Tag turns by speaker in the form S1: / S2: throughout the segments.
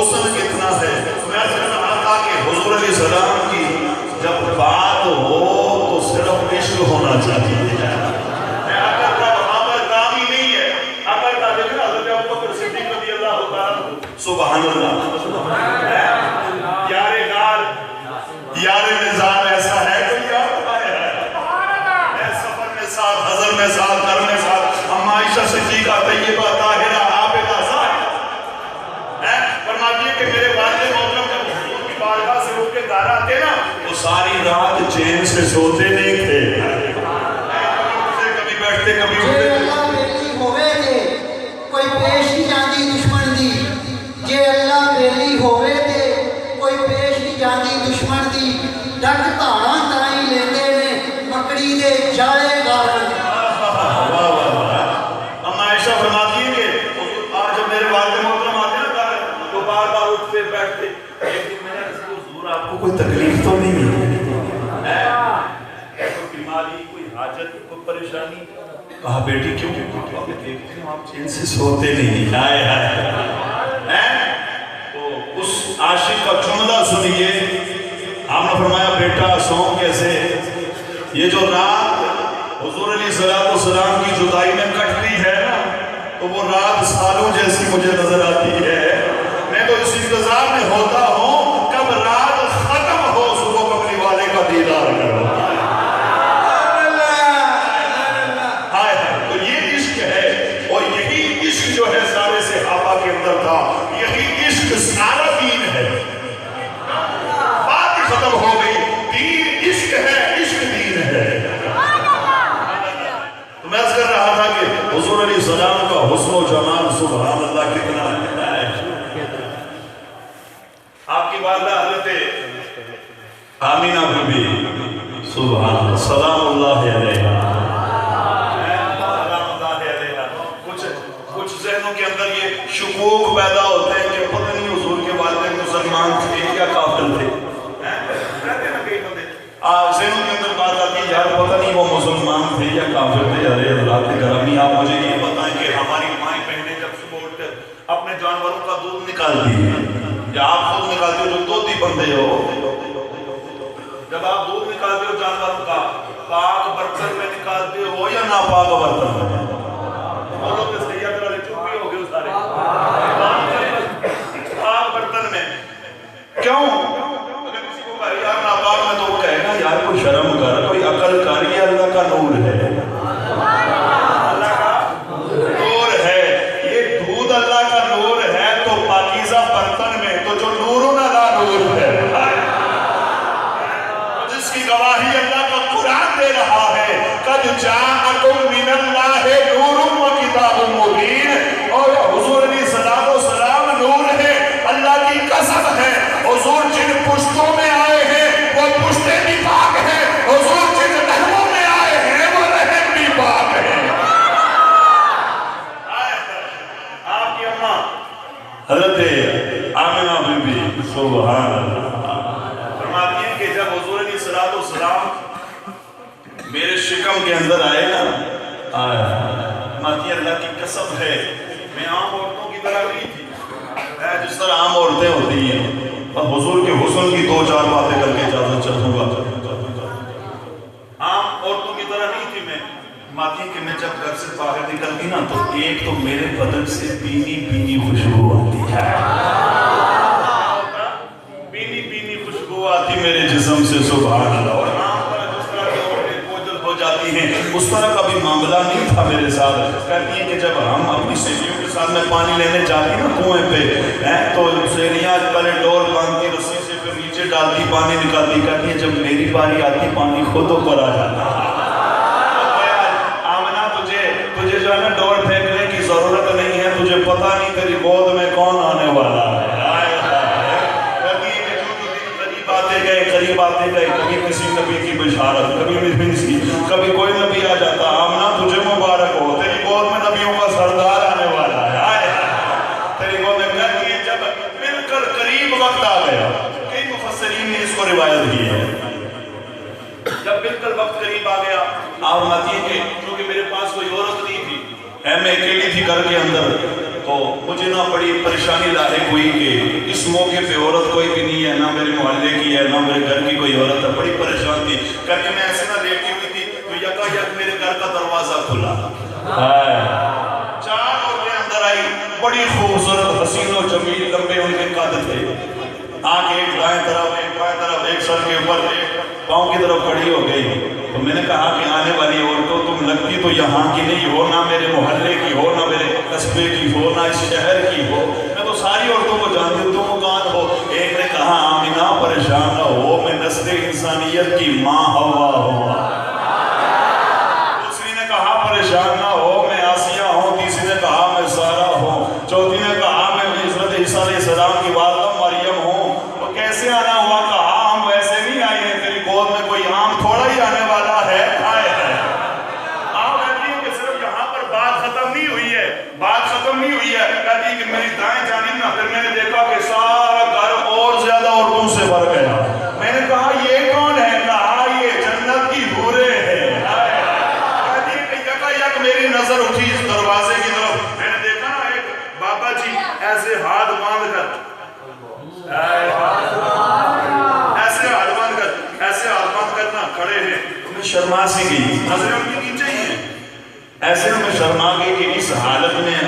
S1: حسن کتنا ہے. میں کہا تھا کہ حضور علیہ السلام کی جب بات ہو تو صرف عشق ہونا چاہیے. عقل کا وہاں پر کام ہی نہیں ہے. عقل کا دیکھنا حضرت ابوبکر صدیق رضی اللہ تعالیٰ سبحان اللہ یار غار یار نظام ایسا ہے کوئی یار بتایا ہے. سفر میں ساتھ حضر میں ساتھ کر میں ساتھ اما عائشہ صدیقہ طیبہ طاہرہ عابدہ ظاہرہ فرماتی ہے کہ میرے والد محترم جب حضور کی بارگاہ سے اٹھ کے گھر آتے نا تو ساری رات چین سے سوتے نہیں تھے. کبھی بیٹھتے کبھی اٹھتے.
S2: اللہ بیلی ہوئے تھے کوئی پیش نہیں جاندی دشمن دی. جے اللہ بیلی ہوئے تھے کوئی پیش نہیں جاندی دشمن دی. ڈک تاڑاں تائیں لیندے نے مکڑی دے جائے گارن.
S1: اما عائشہ فرماتی ہے کہ آج جب میرے والد محترم آتے ہیں نا تو بار بار اٹھتے بیٹھتے. ایک دن میں نے کہا حضور آپ کو کوئی تکلیف تو نہیں ہے؟ کوئی بیماری کوئی حاجت کوئی پریشانی؟ کہا بیٹی کیوں آپ دیکھتے ہیں آپ چین سے سوتے نہیں. ہائے ہائے. تو اس عاشق کا جملہ سنیے. آپ نے فرمایا بیٹا سو کیسے؟ یہ جو رات حضور علیہ السلام کی جدائی میں کٹتی ہے نا تو وہ رات سالوں جیسی مجھے نظر آتی ہے. میں تو اس انتظار میں ہوتا ہوں کب رات ختم ہو صبح کملی والے کا دیدار کرو. تو یہ عشق ہے اور یہی عشق جو ہے سارے صحابہ کے اندر تھا. یہی عشق سارا دین ہے. بات ختم ہو گئی. دین عشق ہے عشق دین ہے. تو میں عرض کر رہا تھا کہ حضور علیہ السلام کا حسن و جمال سبحان اللہ کتنا ہے. آپ کی والدہ حضرت آمینہ بی بی سبحان اللہ سلام اللہ علیہ. کچھ ذہنوں کے اندر یہ شکوک پیدا ہوتے ہیں کہ پتہ نہیں حضور کے والدین مسلمان تھے یا کافر تھے. ذہنوں کے اندر بات آتی ہے یار پتہ نہیں وہ مسلمان تھے یا کافر تھے. ارے اللہ کے گرامی آپ مجھے یہ بتائیں کہ ہماری مائیں بہنیں جب صبح اٹھ کر اپنے جانوروں کا دودھ نکالتی ہیں یا آپ خود نکالتے ہو جو دودھی بندے ہو جب آپ دودھ نکالتے ہو جانوروں کا پاک برتن میں نکالتے ہو یا ناپاک برتن میں؟ بولو کہ سیدہ علی چوپی ہو گئے سارے پاک برتن میں. کیوں؟ اگر کسی کو کہا یار ناپاک میں تو وہ کہے گا یار کوئی شرم کر کوئی عقل کر یہ اللہ کا نور ہے. اللہ کا نور ہے. یہ دودھ اللہ کا نور ہے تو پاکیزہ برتن میں تو جو نورن اللہ نور ہے جس کی گواہی اللہ کا قرآن دے رہا ہے قد جاءکم من اللہ نور و کتاب مبین. اور حضور علیہ السلام نور ہے. اللہ کی قسم ہے حضور جن پشتوں میں آئے ہیں وہ پشتیں بھی پاک ہیں. حضور جن رحموں میں آئے ہیں وہ رحم بھی پاک ہیں. آپ کی اماں حضرت آمنہ بی بی سبحان اللہ فرماتی ہیں کہ جب حضور علیہ السلام میرے شکم کے اندر آئے نا فرماتی ہیں اللہ کی قسم ہے میں عام عورتوں کی طرح نہیں تھی جس طرح عام عورتیں ہوتی ہیں. اب حضور کے حسن کی دو چار باتیں کر کے اجازت چاہوں گا. عام عورتوں کی طرح نہیں تھی میں. فرماتی ہیں کہ میں جب گھر سے باہر نکلتی نا تو ایک تو میرے بدن سے بینی بینی خوشبو آتی ہے. بینی بینی خوشبو آتی میرے جسم سے سبحان اللہ. اور عام طرح جس طرح کی عورتیں بوجھل ہو جاتی ہیں اس طرح کا بھی معاملہ نہیں تھا میرے ساتھ. کہتی ہیں کہ جب ہم اپنی سہیلیوں کے ساتھ میں پانی لینے جاتی نا کنویں پہ تو سہیلیاں پہلے ڈور باندھتی رسی سے پھر نیچے ڈالتی پانی نکالتی. کہتی ہیں جب میری باری آتی پانی خود اوپر آ جاتا. آمنہ تجھے جو ہے نا ڈور پھینکنے کی ضرورت نہیں ہے. تجھے پتہ نہیں تیری گود میں کون آنے والا ہے. قریب آتے گئے کبھی کسی نبی کی بشارت کبھی کبھی کوئی نبی آ جاتا. آمنہ تجھے مبارک ہو تیری گود میں نبیوں کا سردار آنے والا ہے. تیری گود میں کہتی ہے جب مل کر قریب وقت آ گیا. کئی مفسرین نے اس کو روایت کی ہے جب مل کر وقت قریب آ گیا آپ فرماتی ہے کہ کیونکہ میرے پاس کوئی عورت نہیں تھی میں اکیلی تھی گھر کے اندر تو مجھے نہ بڑی پریشانی لاحق ہوئی کہ اس موقع پہ عورت کوئی بھی نہیں ہے، نہ میرے محلے کی ہے، نہ میرے گھر کی کوئی عورت ہے، بڑی پریشان تھی کر کے میں ایسے نہ لیٹی ہوئی تھی تو یکا یک میرے گھر کا دروازہ کھلا، 4 عورتیں اندر آئی، بڑی خوبصورت حسین و جمیل، لمبے ان کے قد تھے، آنکھ ایک دائیں طرف ایک سر کے اوپر ایک پاؤں کی طرف کھڑی ہو گئی۔ تو میں نے کہا کہ آنے والی عورتوں تم لگتی تو یہاں کی نہیں ہو، نہ میرے محلے کی ہو، نہ میرے قصبے کی ہو، نہ اس شہر کی ہو، میں تو ساری عورتوں کو جانتی ہوں، تم کون ہو؟ ایک نے کہا آمینہ پریشان نہ ہو، میں نسل انسانیت کی ماں حوا ہوں۔ دوسری نے کہا پریشان نہ ہو، میں آسیہ ہوں۔ تیسری نے کہا میں سارہ ہوں۔ چوتھی نے کہا میں حضرت عیسیٰ علیہ السلام کی والدہ مریم ہوں۔ وہ کیسے آنا ہوا؟ کہا ہم ویسے نہیں آئے ہیں، تیری گود میں کوئی عام تھوڑا ہی آنے والا ہے، آئے ہیں۔ آپ کہتی ہیں کہ صرف یہاں پر بات ختم نہیں ہوئی ہے، بات ختم نہیں ہوئی ہے، کہتی ہیں کہ میری دائیں جانب نہ، پھر میں نے دیکھا کہ سارا گھر اور زیادہ عورتوں سے بھر گیا۔ میں نے کہا یہ کون ہے؟ کہا یہ جنت کی حوریں ہیں۔ کہتی ہیں کہ یکا یک میری نظر اٹھی اس دروازے کی طرف، میں نے دیکھا نا ایک بابا جی ایسے ہاتھ باندھ کر نا کھڑے ہیں، میں شرما سی گئی، نظریں ان کی نیچے ہی ہیں، ایسے میں شرما گئی کہ اس حالت میں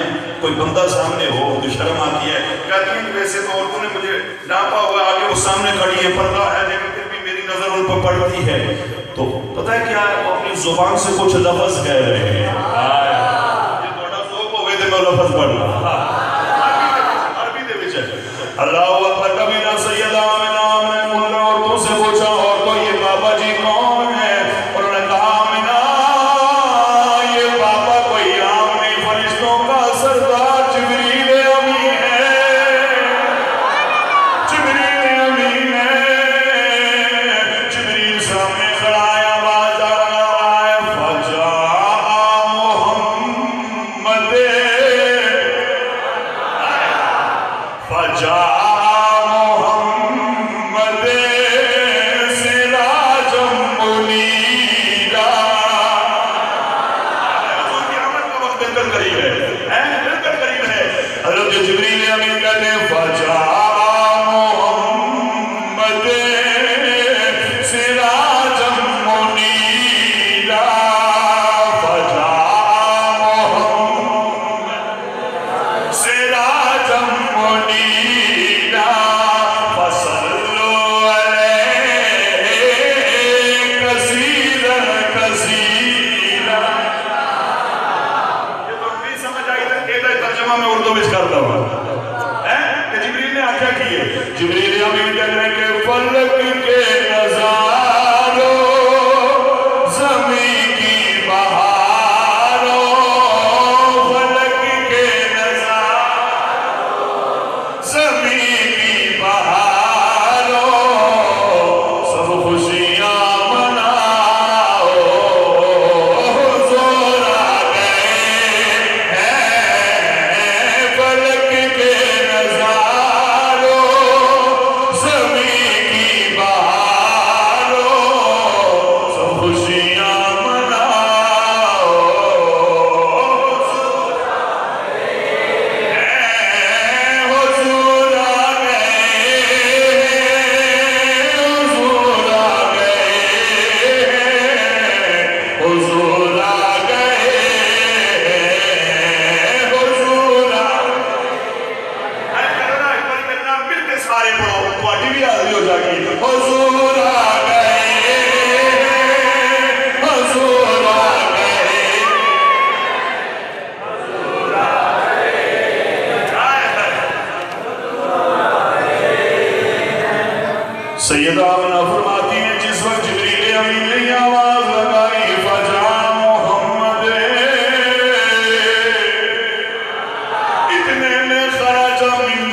S1: کوئی بندہ سامنے ہو تو شرم آتی ہے۔ کہتی ہیں کہ ویسے تو عورتوں نے مجھے ڈانپا ہوا ہے، آگے وہ سامنے کھڑی ہے، پردہ ہے، لیکن پھر بھی میری نظر ان پر پڑتی ہے۔ تو پتہ ہے کیا ہے، وہ اپنی زبان سے کچھ لفظ کہہ رہے ہیں، یہ بڑا ذوق ہوئے تھے میں لفظ پڑھ رہا، عربی دے وچ ہے، اللہ اکبر۔ کبھی نہ سیدہ آمنہ نے ان عورتوں سے پوچھا عورتوں یہ بابا جی کون ہے؟ انہوں نے کہا آمنہ یہ بابا کوئی عام نہیں، فرشتوں کا سردار جبریل امین ہے، جبریل امین ہے۔ جبریل سامنے کھڑا ہے، آواز آ رہا ہے فجاء محمد، فجاء محمد سراجا منیرا۔ حضور کی آمد کا وقت بالکل قریب ہے، بالکل قریب ہے۔ حضرت جبریل امین کہتے ہیں فجاء محمد سراجا منیرا، فجاء محمد سراجا منیرا، فصلوا علیہ کثیرا کثیرا۔ یہ تو نہیں سمجھ آئی تھا، یہ ترجمہ میں اردو میں کرتا ہوں کہ جبریل نے آکھا کی ہے، جبریل امین کہتے ہیں کہ فلک کے نظاروں زمین کی بہاروں، فلک کے نظاروں زمین کی بہاروں، سب خوشیاں مناؤ، حضور آ گئے ہیں، فلک کے نظاروں زمین کی بہاروں، سب خوشیاں مناؤ، حضور آ گئے، حضور آ گئے، حضور آ گئے، حضور آ گئے۔ سارے پڑھو، تھوڑی بھی حاضری ہو جائے گی۔ حضور آ گئے، حضور آ گئے، حضور آ گئے۔ سیدہ آمنہ فرماتی ہیں جس وقت جبریل امین نے یہ آواز لگائی فجاء محمد، اتنے میں خرج من